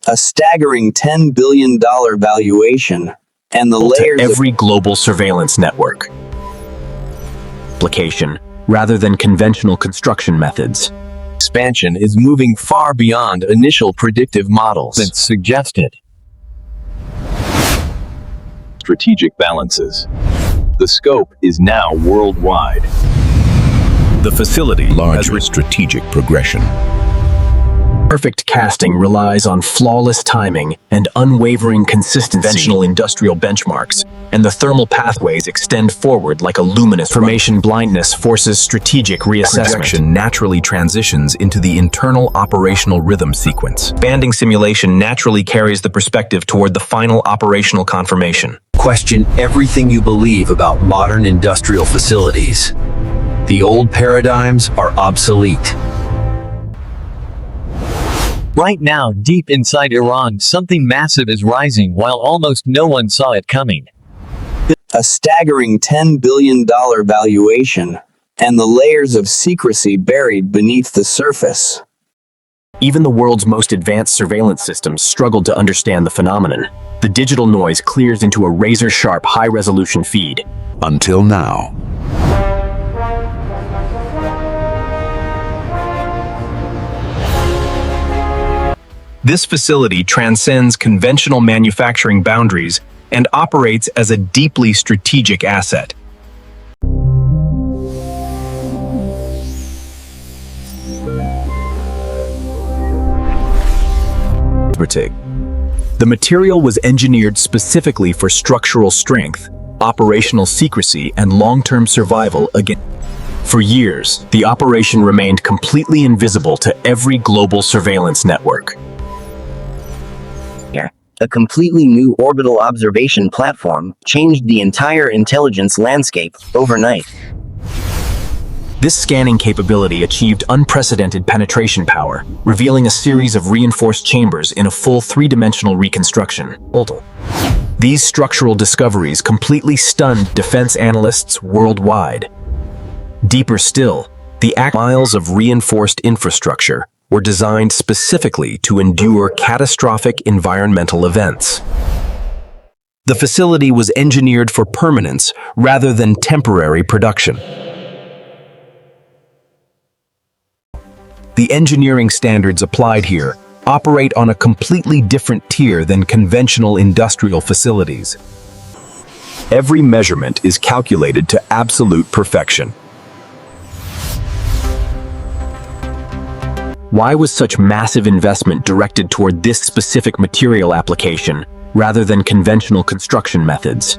A staggering $10 billion valuation, and the layers to every global surveillance network. Application, rather than conventional construction methods. Expansion is moving far beyond initial predictive models that suggested. Strategic balances. The scope is now worldwide. The facility larger strategic progression. Perfect casting relies on flawless timing and unwavering consistency. Conventional industrial benchmarks, and the thermal pathways extend forward like a luminous formation. Blindness forces strategic reassessment. Projection naturally transitions into the internal operational rhythm sequence. Banding simulation naturally carries the perspective toward the final operational confirmation. Question everything you believe about modern industrial facilities. The old paradigms are obsolete. Right now, deep inside Iran, something massive is rising while almost no one saw it coming. A staggering $10 billion valuation, and the layers of secrecy buried beneath the surface. Even the world's most advanced surveillance systems struggled to understand the phenomenon. The digital noise clears into a razor-sharp, high-resolution feed. Until now. This facility transcends conventional manufacturing boundaries and operates as a deeply strategic asset. The material was engineered specifically for structural strength, operational secrecy, and long-term survival against. For years, the operation remained completely invisible to every global surveillance network. A completely new orbital observation platform changed the entire intelligence landscape overnight. This scanning capability achieved unprecedented penetration power, revealing a series of reinforced chambers in a full three-dimensional reconstruction. These structural discoveries completely stunned defense analysts worldwide. Deeper still, the miles of reinforced infrastructure were designed specifically to endure catastrophic environmental events. The facility was engineered for permanence rather than temporary production. The engineering standards applied here operate on a completely different tier than conventional industrial facilities. Every measurement is calculated to absolute perfection. Why was such massive investment directed toward this specific material application, rather than conventional construction methods?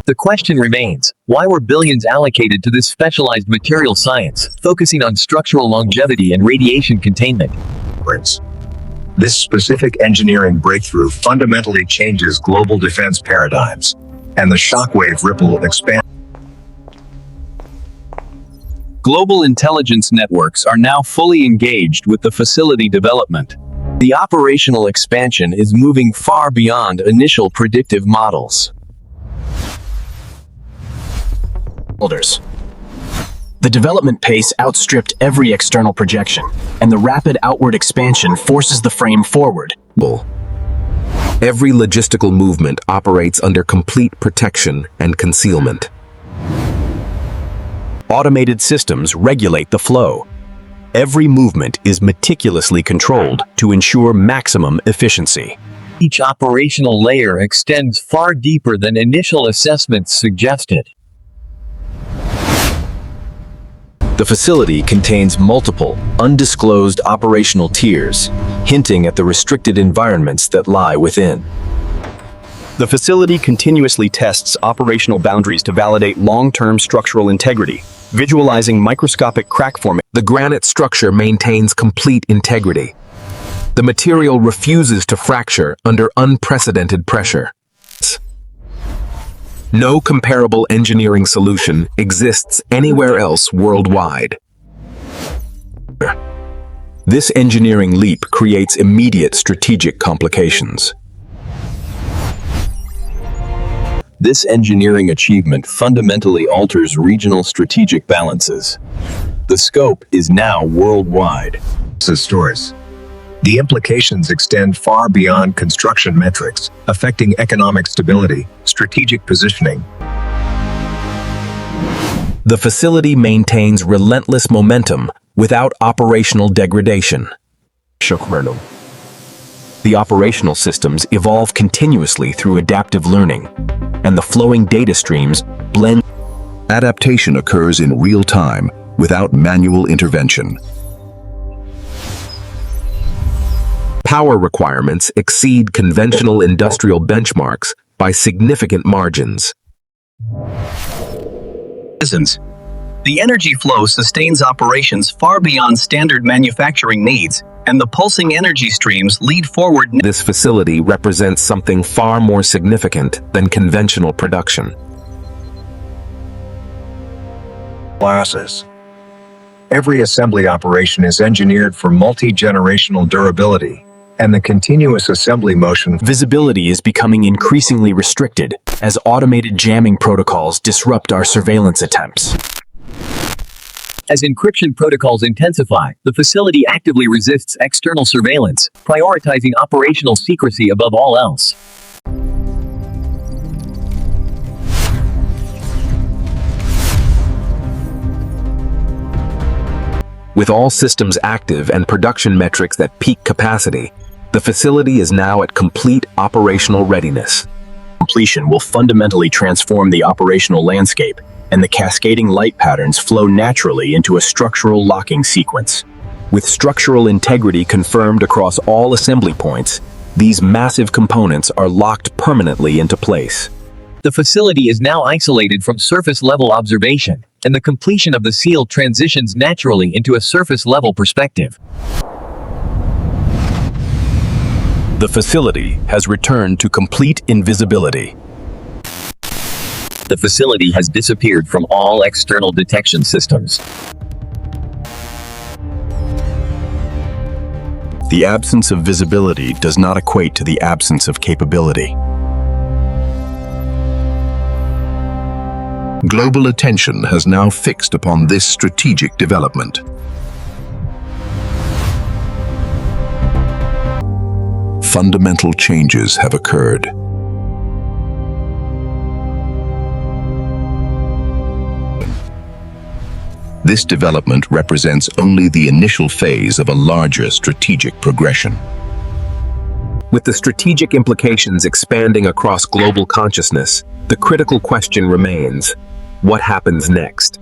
The question remains, why were billions allocated to this specialized material science, focusing on structural longevity and radiation containment? This specific engineering breakthrough fundamentally changes global defense paradigms, and the shockwave ripple of expansion. Global intelligence networks are now fully engaged with the facility development. The operational expansion is moving far beyond initial predictive models. The development pace outstripped every external projection, and the rapid outward expansion forces the frame forward. Every logistical movement operates under complete protection and concealment. Automated systems regulate the flow. Every movement is meticulously controlled to ensure maximum efficiency. Each operational layer extends far deeper than initial assessments suggested. The facility contains multiple, undisclosed operational tiers, hinting at the restricted environments that lie within. The facility continuously tests operational boundaries to validate long-term structural integrity, visualizing microscopic crack formation. The granite structure maintains complete integrity. The material refuses to fracture under unprecedented pressure. No comparable engineering solution exists anywhere else worldwide. This engineering leap creates immediate strategic complications. This engineering achievement fundamentally alters regional strategic balances. The scope is now worldwide. Stores. The implications extend far beyond construction metrics, affecting economic stability, strategic positioning. The facility maintains relentless momentum without operational degradation. The operational systems evolve continuously through adaptive learning, and the flowing data streams blend. Adaptation occurs in real time without manual intervention. Power requirements exceed conventional industrial benchmarks by significant margins. The energy flow sustains operations far beyond standard manufacturing needs, and the pulsing energy streams lead forward. This facility represents something far more significant than conventional production. Classes. Every assembly operation is engineered for multi-generational durability, and the continuous assembly motion. Visibility is becoming increasingly restricted as automated jamming protocols disrupt our surveillance attempts. As encryption protocols intensify, the facility actively resists external surveillance, prioritizing operational secrecy above all else. With all systems active and production metrics at peak capacity, the facility is now at complete operational readiness. Completion will fundamentally transform the operational landscape, and the cascading light patterns flow naturally into a structural locking sequence. With structural integrity confirmed across all assembly points, these massive components are locked permanently into place. The facility is now isolated from surface-level observation, and the completion of the seal transitions naturally into a surface-level perspective. The facility has returned to complete invisibility. The facility has disappeared from all external detection systems. The absence of visibility does not equate to the absence of capability. Global attention has now fixed upon this strategic development. Fundamental changes have occurred. This development represents only the initial phase of a larger strategic progression. With the strategic implications expanding across global consciousness, the critical question remains: what happens next?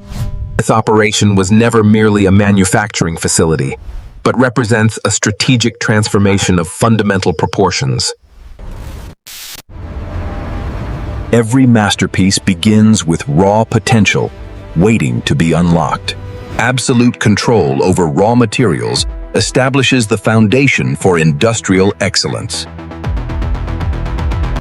This operation was never merely a manufacturing facility, but represents a strategic transformation of fundamental proportions. Every masterpiece begins with raw potential, waiting to be unlocked. Absolute control over raw materials establishes the foundation for industrial excellence.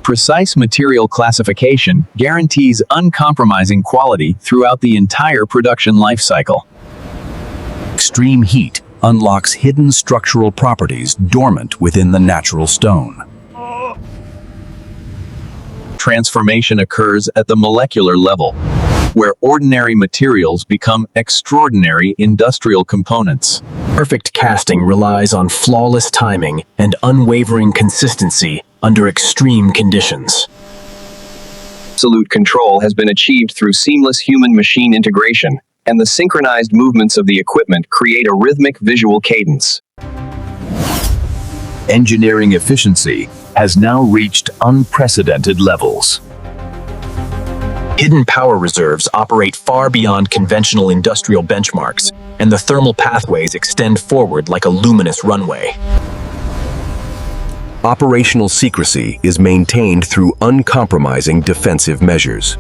Precise material classification guarantees uncompromising quality throughout the entire production lifecycle. Extreme heat unlocks hidden structural properties dormant within the natural stone. Transformation occurs at the molecular level, where ordinary materials become extraordinary industrial components. Perfect casting relies on flawless timing and unwavering consistency under extreme conditions. Absolute control has been achieved through seamless human-machine integration, and the synchronized movements of the equipment create a rhythmic visual cadence. Engineering efficiency has now reached unprecedented levels. Hidden power reserves operate far beyond conventional industrial benchmarks, and the thermal pathways extend forward like a luminous runway. Operational secrecy is maintained through uncompromising defensive measures.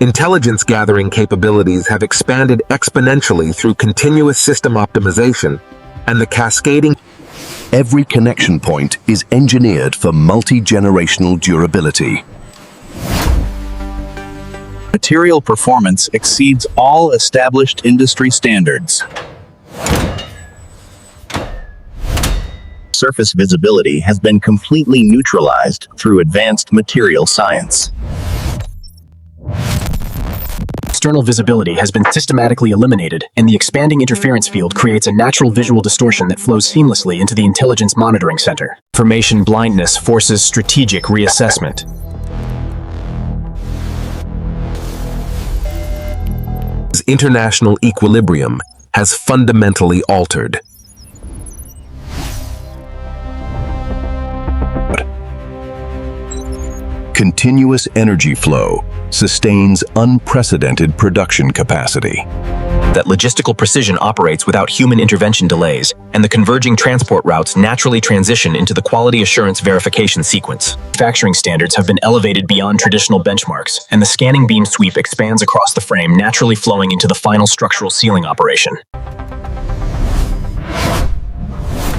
Intelligence gathering capabilities have expanded exponentially through continuous system optimization and the cascading. Every connection point is engineered for multi-generational durability. Material performance exceeds all established industry standards. Surface visibility has been completely neutralized through advanced material science. external visibility has been systematically eliminated, and the expanding interference field creates a natural visual distortion that flows seamlessly into the Intelligence Monitoring Center. Information blindness forces strategic reassessment. International equilibrium has fundamentally altered. Continuous energy flow sustains unprecedented production capacity. That logistical precision operates without human intervention delays, and the converging transport routes naturally transition into the quality assurance verification sequence. Manufacturing standards have been elevated beyond traditional benchmarks, and the scanning beam sweep expands across the frame, naturally flowing into the final structural sealing operation.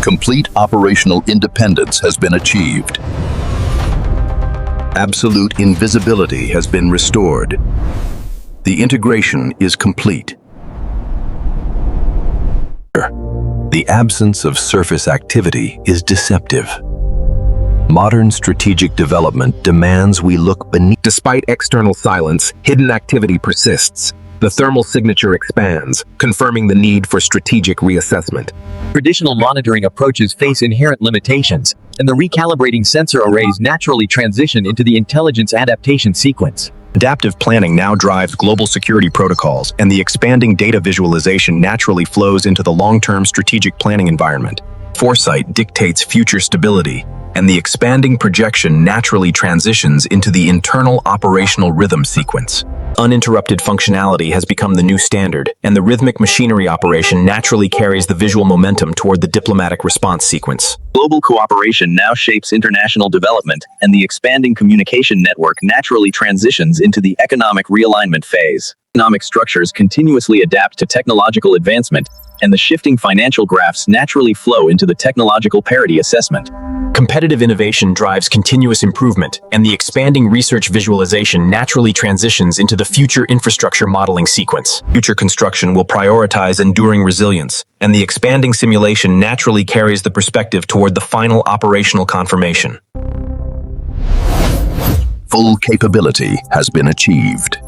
Complete operational independence has been achieved. Absolute invisibility has been restored. The integration is complete. The absence of surface activity is deceptive. Modern strategic development demands we look beneath. Despite external silence, hidden activity persists. The thermal signature expands, confirming the need for strategic reassessment. Traditional monitoring approaches face inherent limitations, and the recalibrating sensor arrays naturally transition into the intelligence adaptation sequence. Adaptive planning now drives global security protocols, and the expanding data visualization naturally flows into the long-term strategic planning environment. Foresight dictates future stability, and the expanding projection naturally transitions into the internal operational rhythm sequence. Uninterrupted functionality has become the new standard, and the rhythmic machinery operation naturally carries the visual momentum toward the diplomatic response sequence. Global cooperation now shapes international development, and the expanding communication network naturally transitions into the economic realignment phase. Economic structures continuously adapt to technological advancement, and the shifting financial graphs naturally flow into the technological parity assessment. Competitive innovation drives continuous improvement, and the expanding research visualization naturally transitions into the future infrastructure modeling sequence. Future construction will prioritize enduring resilience, and the expanding simulation naturally carries the perspective toward the final operational confirmation. Full capability has been achieved.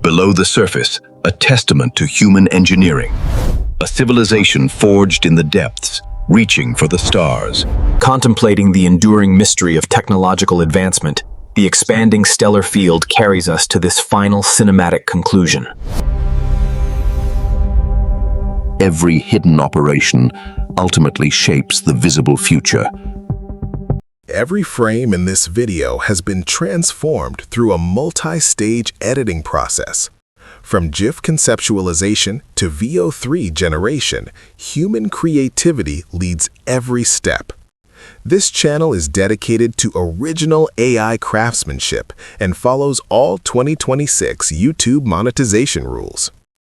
Below the surface, a testament to human engineering. A civilization forged in the depths, reaching for the stars. Contemplating the enduring mystery of technological advancement, the expanding stellar field carries us to this final cinematic conclusion. Every hidden operation ultimately shapes the visible future. Every frame in this video has been transformed through a multi-stage editing process. From GIF conceptualization to VO3 generation, human creativity leads every step. This channel is dedicated to original AI craftsmanship and follows all 2026 YouTube monetization rules.